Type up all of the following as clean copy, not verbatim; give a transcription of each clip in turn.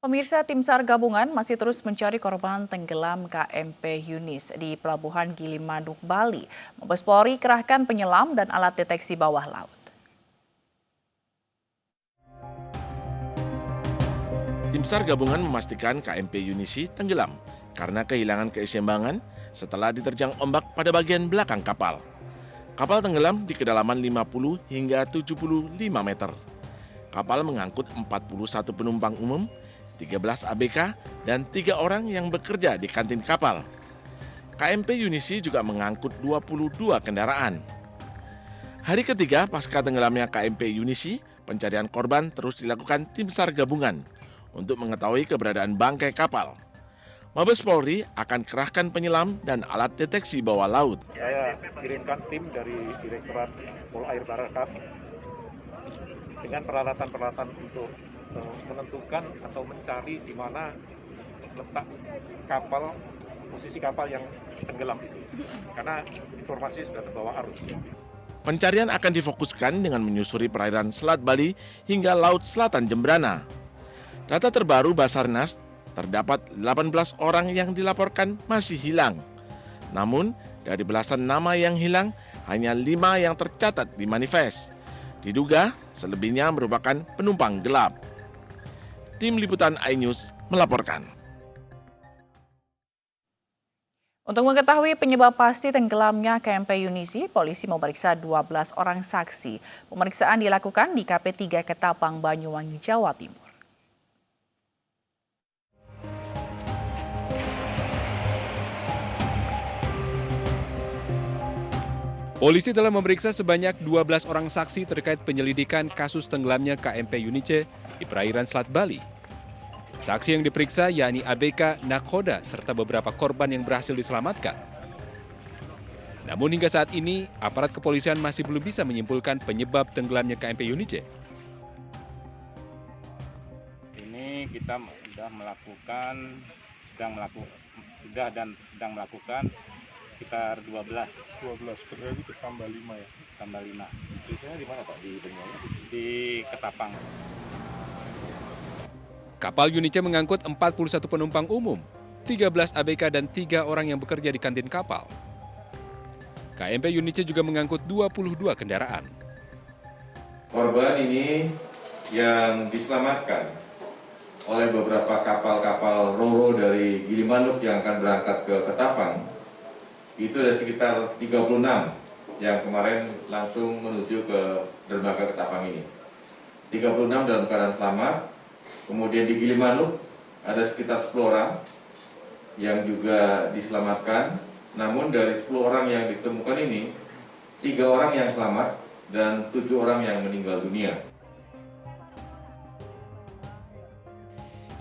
Pemirsa tim SAR gabungan masih terus mencari korban tenggelam KMP Yunis di Pelabuhan Gilimanuk, Bali. Mabes Polri kerahkan penyelam dan alat deteksi bawah laut. Tim SAR gabungan memastikan KMP Yunisi tenggelam karena kehilangan keseimbangan setelah diterjang ombak pada bagian belakang kapal. Kapal tenggelam di kedalaman 50 hingga 75 meter. Kapal mengangkut 41 penumpang umum, 13 ABK, dan 3 orang yang bekerja di kantin kapal. KMP Yunisi juga mengangkut 22 kendaraan. Hari ketiga pasca tenggelamnya KMP Yunisi, pencarian korban terus dilakukan tim SAR gabungan untuk mengetahui keberadaan bangkai kapal. Mabes Polri akan kerahkan penyelam dan alat deteksi bawah laut. Saya kirimkan tim dari Direktorat Polair Tarakan dengan peralatan-peralatan untuk menentukan atau mencari di mana letak kapal, posisi kapal yang tenggelam itu. Karena informasi sudah terbawa arus. Pencarian akan difokuskan dengan menyusuri perairan Selat Bali hingga Laut Selatan Jembrana. Data terbaru Basarnas, terdapat 18 orang yang dilaporkan masih hilang. Namun, dari belasan nama yang hilang, hanya 5 yang tercatat di manifest. Diduga, selebihnya merupakan penumpang gelap. Tim Liputan iNews melaporkan. Untuk mengetahui penyebab pasti tenggelamnya KMP Yunisi, polisi memeriksa 12 orang saksi. Pemeriksaan dilakukan di KP3 Ketapang, Banyuwangi, Jawa Timur. Polisi telah memeriksa sebanyak 12 orang saksi terkait penyelidikan kasus tenggelamnya KMP Yunice di perairan Selat Bali. Saksi yang diperiksa yakni ABK, Nakhoda, serta beberapa korban yang berhasil diselamatkan. Namun hingga saat ini, aparat kepolisian masih belum bisa menyimpulkan penyebab tenggelamnya KMP Yunice. Ini kita sudah melakukan sekitar 12 berarti tambah 5 ya? tambah 5 Biasanya di mana Pak? Di Banyuwangi? di Ketapang. Kapal Yunice mengangkut 41 penumpang umum, 13 ABK dan 3 orang yang bekerja di kantin kapal. KMP Yunice juga mengangkut 22 kendaraan. Korban ini yang diselamatkan oleh beberapa kapal-kapal Roro dari Gilimanuk yang akan berangkat ke Ketapang, itu ada sekitar 36 yang kemarin langsung menuju ke dermaga Ketapang ini. 36 dalam keadaan selamat. Kemudian di Gilimanuk ada sekitar 10 orang yang juga diselamatkan. Namun dari 10 orang yang ditemukan ini, 3 orang yang selamat dan 7 orang yang meninggal dunia.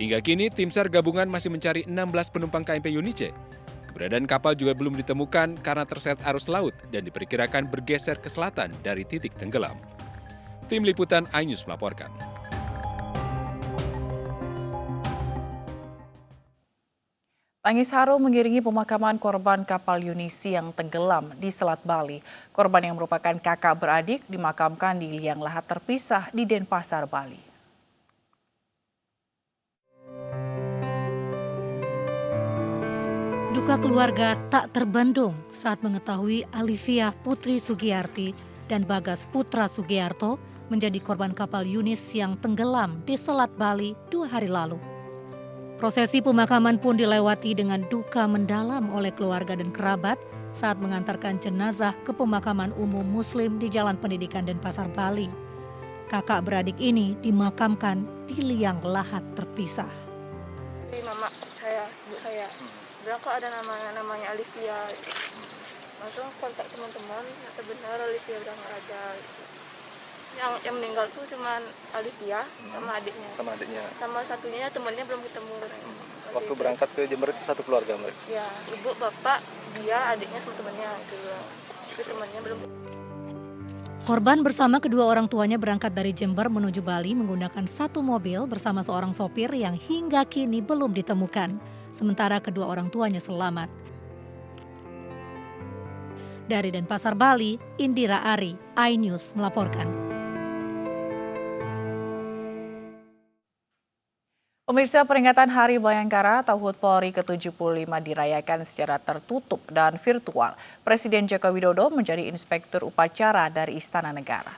Hingga kini, tim SAR gabungan masih mencari 16 penumpang KMP Yunice. Keberadaan kapal juga belum ditemukan karena terseret arus laut dan diperkirakan bergeser ke selatan dari titik tenggelam. Tim Liputan iNews melaporkan. Tangis haru mengiringi pemakaman korban kapal Yunisi yang tenggelam di Selat Bali. Korban yang merupakan kakak beradik dimakamkan di liang lahat terpisah di Denpasar, Bali. Duka keluarga tak terbendung saat mengetahui Alivia Putri Sugiyarti dan Bagas Putra Sugiyarto menjadi korban kapal Yunis yang tenggelam di Selat Bali 2 hari lalu. Prosesi pemakaman pun dilewati dengan duka mendalam oleh keluarga dan kerabat saat mengantarkan jenazah ke pemakaman umum Muslim di Jalan Pendidikan Denpasar, Bali. Kakak beradik ini dimakamkan di liang lahat terpisah. Mama saya, ibu saya, bilang kok ada namanya Alivia. Langsung kontak teman-teman, ternyata benar Alivia udah nggak ada. Yang meninggal tuh cuma Alivia sama adiknya. Sama satunya temannya belum ketemu. Waktu berangkat ke Jember itu satu keluarga mereka? Ya, ibu, bapak, dia, adiknya sama temannya gitu. Itu temannya belum. Korban bersama kedua orang tuanya berangkat dari Jember menuju Bali menggunakan satu mobil bersama seorang sopir yang hingga kini belum ditemukan. Sementara kedua orang tuanya selamat. Dari Denpasar, Bali, Indira Ari, iNews melaporkan. Pemirsa, peringatan Hari Bayangkara atau HUT Polri ke-75 dirayakan secara tertutup dan virtual. Presiden Joko Widodo menjadi inspektur upacara dari Istana Negara.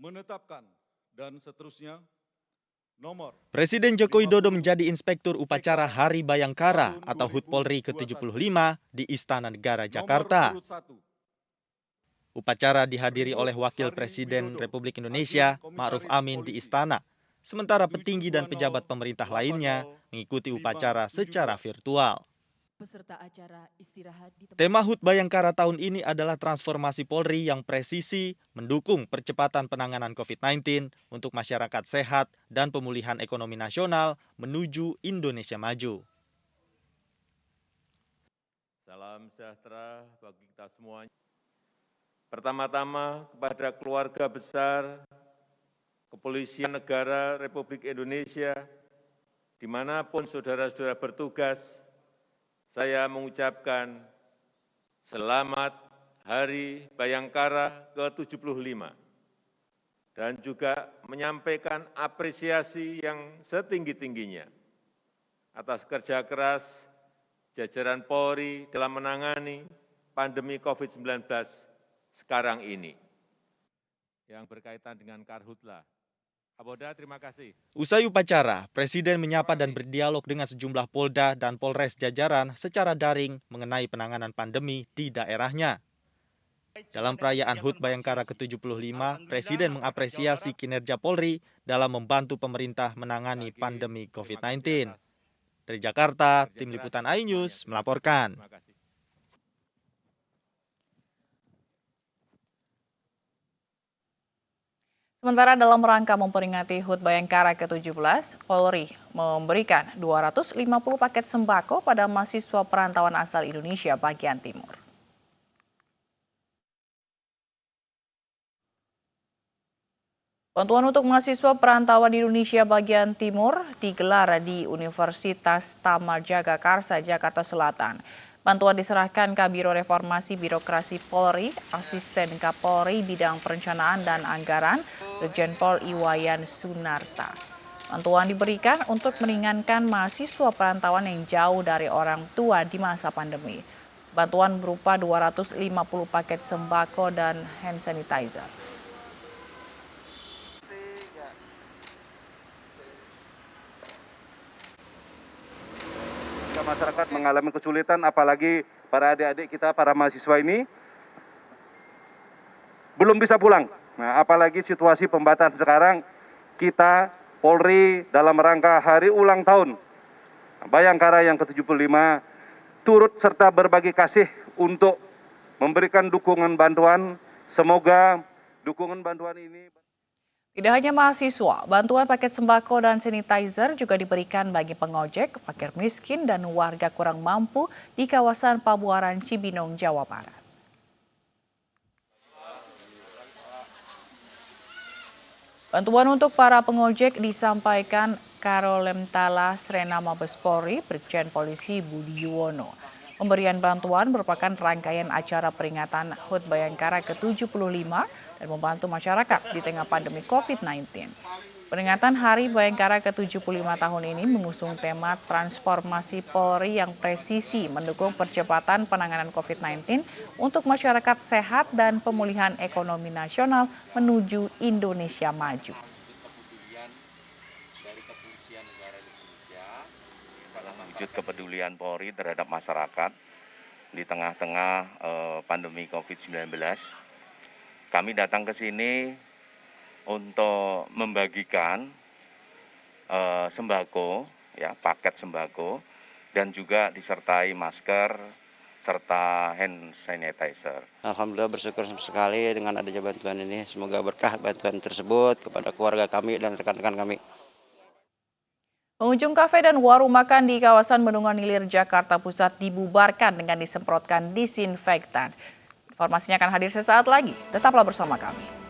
Menetapkan dan seterusnya nomor Presiden Joko Widodo menjadi inspektur upacara Hari Bayangkara atau HUT Polri ke-75 di Istana Negara Jakarta. Upacara dihadiri oleh Wakil Presiden Republik Indonesia, Ma'ruf Amin di Istana. Sementara petinggi dan pejabat pemerintah lainnya mengikuti upacara secara virtual. Tema HUT Bayangkara tahun ini adalah transformasi Polri yang presisi, mendukung percepatan penanganan COVID-19 untuk masyarakat sehat dan pemulihan ekonomi nasional menuju Indonesia maju. Salam sejahtera bagi kita semuanya. Pertama-tama kepada keluarga besar Kepolisian Negara Republik Indonesia, dimanapun saudara-saudara bertugas, saya mengucapkan selamat Hari Bayangkara ke-75 dan juga menyampaikan apresiasi yang setinggi-tingginya atas kerja keras jajaran Polri dalam menangani pandemi COVID-19 sekarang ini. Yang berkaitan dengan Karhutla. Kapolda, terima kasih. Usai upacara, Presiden menyapa dan berdialog dengan sejumlah Polda dan Polres jajaran secara daring mengenai penanganan pandemi di daerahnya. Dalam perayaan HUT Bayangkara ke-75, Presiden mengapresiasi kinerja Polri dalam membantu pemerintah menangani pandemi COVID-19. Dari Jakarta, Tim Liputan iNews melaporkan. Sementara dalam rangka memperingati HUT Bayangkara ke-17, Polri memberikan 250 paket sembako pada mahasiswa perantauan asal Indonesia bagian timur. Bantuan untuk mahasiswa perantauan di Indonesia bagian timur digelar di Universitas Tama Jagakarsa, Jakarta Selatan. Bantuan diserahkan Kabiro Reformasi Birokrasi Polri, Asisten Kapolri Bidang Perencanaan dan Anggaran, Irjen Pol Iwayan Sunarta. Bantuan diberikan untuk meringankan mahasiswa perantauan yang jauh dari orang tua di masa pandemi. Bantuan berupa 250 paket sembako dan hand sanitizer. Masyarakat mengalami kesulitan, apalagi para adik-adik kita, para mahasiswa ini belum bisa pulang. Nah, apalagi situasi pembatasan sekarang, kita Polri dalam rangka hari ulang tahun Bayangkara yang ke-75 turut serta berbagi kasih untuk memberikan dukungan bantuan. Semoga dukungan bantuan ini... Tidak hanya mahasiswa, bantuan paket sembako dan sanitizer juga diberikan bagi pengojek, fakir miskin, dan warga kurang mampu di kawasan Pabuaran, Cibinong, Jawa Barat. Bantuan untuk para pengojek disampaikan Karolemtala Srena Mabes Polri, Brigjen Polisi Budi Yuwono. Pemberian bantuan merupakan rangkaian acara peringatan HUT Bayangkara ke-75 dan membantu masyarakat di tengah pandemi COVID-19. Peringatan Hari Bayangkara ke-75 tahun ini mengusung tema transformasi Polri yang presisi mendukung percepatan penanganan COVID-19 untuk masyarakat sehat dan pemulihan ekonomi nasional menuju Indonesia maju. Wujud kepedulian Polri terhadap masyarakat di tengah-tengah pandemi COVID-19. Kami datang ke sini untuk membagikan sembako, ya, paket sembako, dan juga disertai masker serta hand sanitizer. Alhamdulillah bersyukur sekali dengan adanya bantuan ini. Semoga berkah bantuan tersebut kepada keluarga kami dan rekan-rekan kami. Pengunjung kafe dan warung makan di kawasan Bendungan Hilir, Jakarta Pusat dibubarkan dengan disemprotkan disinfektan. Informasinya akan hadir sesaat lagi. Tetaplah bersama kami.